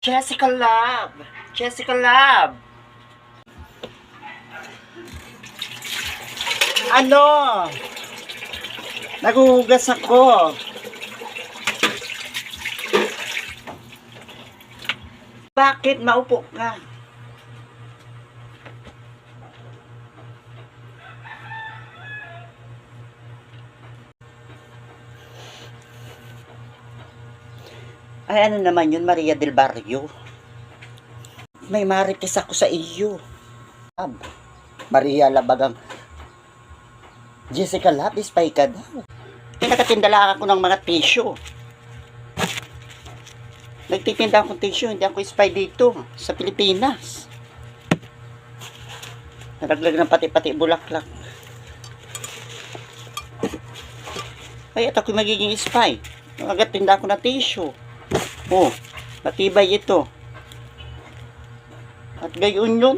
Jessica Love! Jessica Love! Ano? Naguhugas ako. Bakit maupo ka? Ay, ano naman yun, Maria del Barrio? May marites ako sa iyo. Maria Labagang. Jessica Love, spy ka daw. Nagtitinda lang ako ng mga tissue. Nagtitinda akong tissue, hindi ako spy dito, sa Pilipinas. Naraglag ng pati-pati bulaklak. Kaya ako magiging spy. Nagatinda ako ng tissue. Oh, matibay ito. At gayon yun.